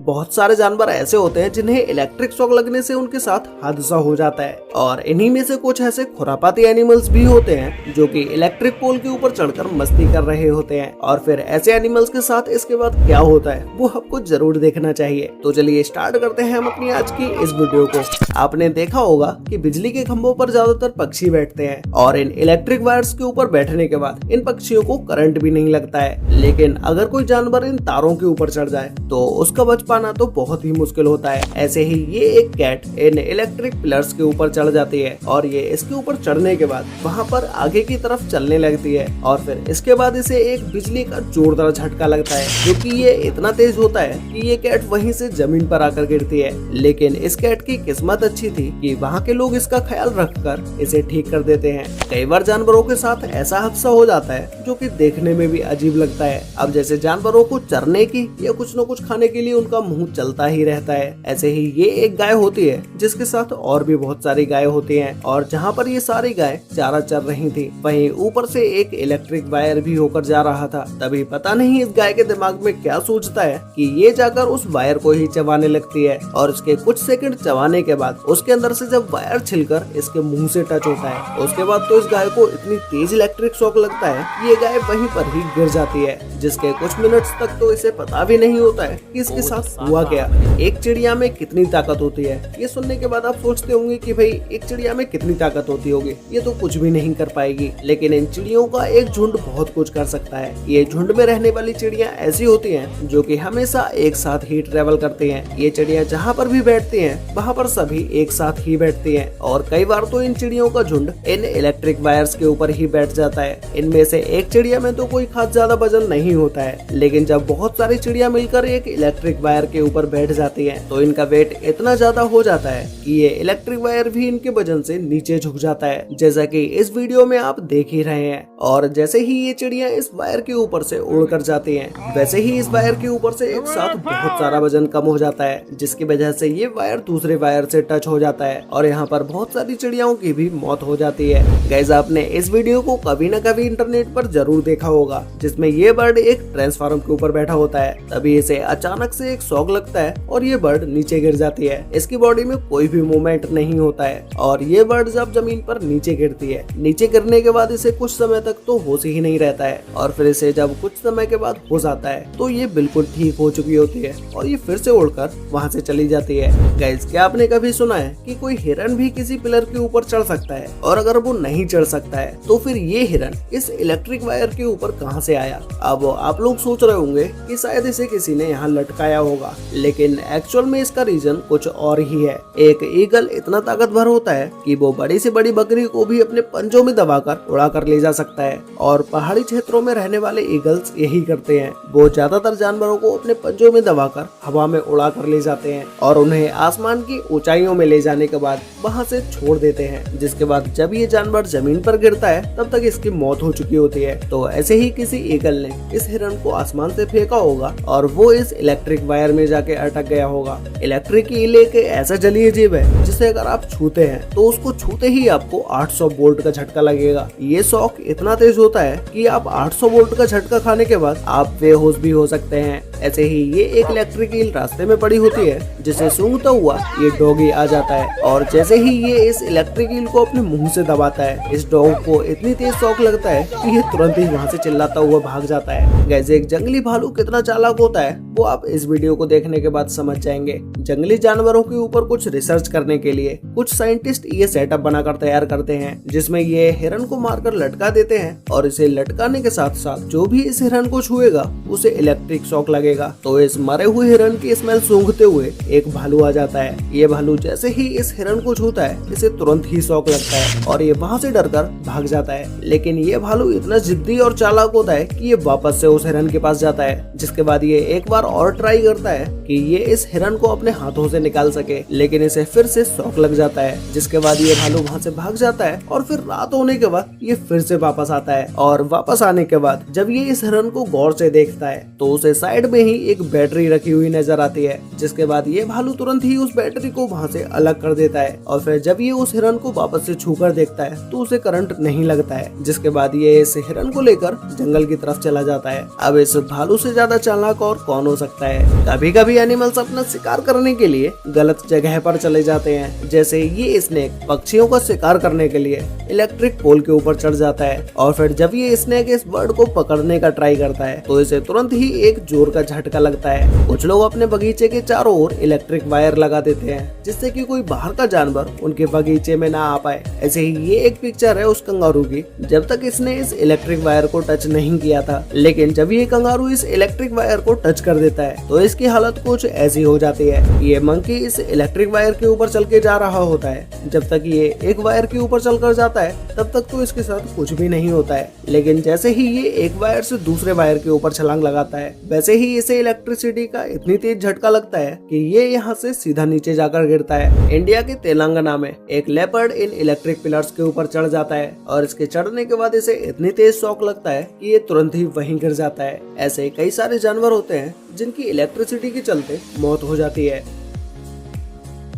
बहुत सारे जानवर ऐसे होते हैं जिन्हें इलेक्ट्रिक शॉक लगने से उनके साथ हादसा हो जाता है और इन्हीं में से कुछ ऐसे खुरापाती एनिमल्स भी होते हैं जो कि इलेक्ट्रिक पोल के ऊपर चढ़कर मस्ती कर रहे होते हैं। और फिर ऐसे एनिमल्स के साथ इसके बाद क्या होता है वो आपको जरूर देखना चाहिए। तो चलिए स्टार्ट करते हैं हम अपनी आज की इस वीडियो को। आपने देखा होगा कि बिजली के खंभों पर ज्यादातर पक्षी बैठते हैं और इन इलेक्ट्रिक वायर्स के ऊपर बैठने के बाद इन पक्षियों को करंट भी नहीं लगता है। लेकिन अगर कोई जानवर इन तारों के ऊपर चढ़ जाए तो उसका बच पाना तो बहुत ही मुश्किल होता है। ऐसे ही ये एक कैट इन इलेक्ट्रिक पिलर्स के ऊपर चढ़ जाती है और ये इसके ऊपर चढ़ने के बाद वहाँ पर आगे की तरफ चलने लगती है और फिर इसके बाद इसे एक बिजली का जोरदार झटका लगता है क्योंकि ये इतना तेज होता है कि ये कैट वहीं से जमीन पर आकर गिरती है। लेकिन इस कैट की किस्मत अच्छी थी कि वहाँ के लोग इसका ख्याल रखकर इसे ठीक कर देते हैं। कई बार जानवरों के साथ ऐसा हादसा हो जाता है जो कि देखने में भी अजीब लगता है। अब जैसे जानवरों को चरने की या कुछ न कुछ खाने के लिए उनका मुंह चलता ही रहता है, ऐसे ही ये एक गाय होती है जिसके साथ और भी बहुत सारी गाय होती हैं और जहाँ पर ये सारी गाय चारा चर रही थी वहीं ऊपर से एक इलेक्ट्रिक वायर भी होकर जा रहा था। तभी पता नहीं इस गाय के दिमाग में क्या सोचता है कि ये जाकर उस वायर को ही चबाने लगती है और इसके कुछ सेकंड चबाने के बाद उसके अंदर से जब वायर छिलकर इसके मुंह से टच होता है उसके बाद तो इस गाय को इतनी तेज इलेक्ट्रिक शॉक लगता है कि ये गाय वहीं पर ही गिर जाती है, जिसके कुछ मिनट्स तक तो इसे पता भी नहीं होता है कि इसके साथ हुआ क्या। एक चिड़िया में कितनी ताकत होती है, ये सुनने के बाद आप सोचते होंगे कि भाई एक चिड़िया में कितनी ताकत होती होगी, ये तो कुछ भी नहीं कर पाएगी। लेकिन इन चिड़ियों का एक झुंड बहुत कुछ कर सकता है। ये झुंड में रहने वाली चिड़िया ऐसी होती हैं जो कि हमेशा एक साथ ही ट्रेवल करती हैं। ये चिड़िया जहाँ पर भी बैठती हैं वहाँ पर सभी एक साथ ही बैठती हैं और कई बार तो इन चिड़ियों का झुंड इन इलेक्ट्रिक वायर्स के ऊपर ही बैठ जाता है। इनमें से एक चिड़िया में तो कोई खास ज्यादा वजन नहीं होता है, लेकिन जब बहुत सारी चिड़िया मिलकर एक इलेक्ट्रिक वायर के ऊपर बैठ जाती हैं तो इनका वेट इतना ज्यादा हो जाता है कि ये इलेक्ट्रिक वायर भी इनके वजन से नीचे झुक जाता है, जैसा कि इस वीडियो में आप देख ही रहे हैं। और जैसे ही ये चिड़िया इस वायर के ऊपर से उड़कर जाती हैं, वैसे ही इस वायर के ऊपर से एक साथ बहुत सारा वजन कम हो जाता है, जिसकी वजह से ये वायर दूसरे वायर से टच हो जाता है और यहाँ पर बहुत सारी चिड़ियाओं की भी मौत हो जाती है। गाइस, आपने इस वीडियो को कभी न कभी इंटरनेट पर जरूर देखा होगा जिसमें ये बर्ड एक ट्रांसफार्मर के ऊपर बैठा होता है। तभी इसे अचानक से एक शॉक लगता है और ये बर्ड नीचे गिर जाती है। इसकी बॉडी में कोई भी मूवमेंट नहीं होता है और ये बर्ड जब जमीन पर नीचे गिरती है, नीचे गिरने के बाद इसे कुछ समय तक तो होश ही नहीं रहता है और फिर इसे जब कुछ समय के बाद होश आता है तो ये बिल्कुल ठीक हो चुकी होती है और ये फिर से उड़कर वहाँ से चली जाती है। गाइस, क्या आपने कभी सुना है कि कोई हिरन भी किसी पिलर के ऊपर चढ़ सकता है? और अगर वो नहीं चढ़ सकता है तो फिर ये हिरन इस इलेक्ट्रिक वायर के ऊपर कहाँ से आया? अब आप लोग सोच रहे होंगे कि शायद इसे किसी ने यहाँ लटकाया होगा, लेकिन एक्चुअल में इसका रीजन कुछ और ही है। एक ईगल इतना ताकतवर होता है कि वो बड़ी से बड़ी बकरी को भी अपने पंजों में दबाकर उड़ा कर ले जा सकता है और पहाड़ी क्षेत्रों में रहने वाले ईगल्स यही करते हैं। वो ज्यादातर जानवरों को अपने पंजों में दबाकर हवा में उड़ा कर ले जाते हैं और उन्हें आसमान की ऊंचाइयों में ले जाने के बाद वहाँ से छोड़ देते हैं, जिसके बाद जब ये जानवर जमीन पर गिरता है तब तक इसकी मौत हो चुकी होती है। तो ऐसे ही किसी ईगल ने इस हिरन को आसमान से फेंका होगा और वो इस इलेक्ट्रिक वायर में जाके अटक गया होगा। इलेक्ट्रिक ईल एक ऐसा जलीय जीव है जिसे अगर आप छूते हैं तो उसको छूते ही आपको 800 वोल्ट का झटका लगेगा। ये शॉक इतना तेज होता है कि आप 800 वोल्ट का झटका खाने के बाद आप बेहोश भी हो सकते हैं। ऐसे ही ये एक इलेक्ट्रिक ईल रास्ते में पड़ी होती है जिसे सूंघता हुआ ये डॉगी आ जाता है और जैसे ही ये इस इलेक्ट्रिक ईल को अपने मुंह से दबाता है, इस डॉग को इतनी तेज शॉक लगता है कि ये तुरंत ही वहाँ से चिल्लाता हुआ भाग जाता है। गाइस, एक जंगली भालू कितना चालाक होता है वो आप इस वीडियो को देखने के बाद समझ जाएंगे। जंगली जानवरों के ऊपर कुछ रिसर्च करने के लिए कुछ साइंटिस्ट ये सेटअप बनाकर तैयार करते हैं जिसमें ये हिरन को मारकर लटका देते हैं और इसे लटकाने के साथ साथ जो भी इस हिरन को छुएगा उसे इलेक्ट्रिक शॉक लगेगा। तो इस मरे हुए हिरन की स्मेल सूंघते हुए एक भालू आ जाता है। ये भालू जैसे ही इस हिरन को छूता है इसे तुरंत ही शॉक लगता है और ये वहाँ से डरकर भाग जाता है। लेकिन ये भालू इतना जिद्दी और चालाक होता है कि ये वापस से उस हिरन के पास जाता है, जिसके बाद ये एक बार और ट्राई करता है कि ये इस हिरन को अपने हाथों से निकाल सके, लेकिन इसे फिर से शॉक लग जाता है, जिसके बाद ये भालू वहाँ से भाग जाता है और फिर रात होने के बाद ये फिर से वापस आता है और वापस आने के बाद जब ये इस हिरन को गौर से देखता है तो उसे साइड में में ही एक बैटरी रखी हुई नजर आती है, जिसके बाद ये भालू तुरंत ही उस बैटरी को वहाँ से अलग कर देता है और फिर जब ये उस हिरन को वापस से छूकर देखता है तो उसे करंट नहीं लगता है, जिसके बाद ये इस हिरन को लेकर जंगल की तरफ चला जाता है। अब इस भालू से ज्यादा चालाक और कौन हो सकता है। कभी कभी एनिमल्स अपना शिकार करने के लिए गलत जगह पर चले जाते हैं, जैसे ये स्नेक पक्षियों का शिकार करने के लिए इलेक्ट्रिक पोल के ऊपर चढ़ जाता है और फिर जब ये स्नेक इस बर्ड को पकड़ने का ट्राई करता है तो इसे तुरंत ही एक जोर का झटका लगता है। कुछ लोग अपने बगीचे के चारों ओर इलेक्ट्रिक वायर लगा देते हैं, जिससे कि कोई बाहर का जानवर उनके बगीचे में ना आ पाए। ऐसे ही ये एक पिक्चर है उस कंगारू की, जब तक इसने इस इलेक्ट्रिक वायर को टच नहीं किया था, लेकिन जब ये कंगारू इस इलेक्ट्रिक वायर को टच कर देता है तो इसकी हालत कुछ ऐसी हो जाती है। ये मंकी इस इलेक्ट्रिक वायर के ऊपर चल के जा रहा होता है। जब तक ये एक वायर के ऊपर चलकर जाता है तब तक तो इसके साथ कुछ भी नहीं होता है, लेकिन जैसे ही ये एक वायर से दूसरे वायर के ऊपर छलांग लगाता है, वैसे ही इसे इलेक्ट्रिसिटी का इतनी तेज झटका लगता है कि ये यहाँ से सीधा नीचे जाकर गिरता है। इंडिया के तेलंगाना में एक लेपर्ड इन इलेक्ट्रिक पिलर्स के ऊपर चढ़ जाता है और इसके चढ़ने के बाद इसे इतनी तेज शॉक लगता है कि ये तुरंत ही वहीं गिर जाता है। ऐसे कई सारे जानवर होते हैं जिनकी इलेक्ट्रिसिटी के चलते मौत हो जाती है।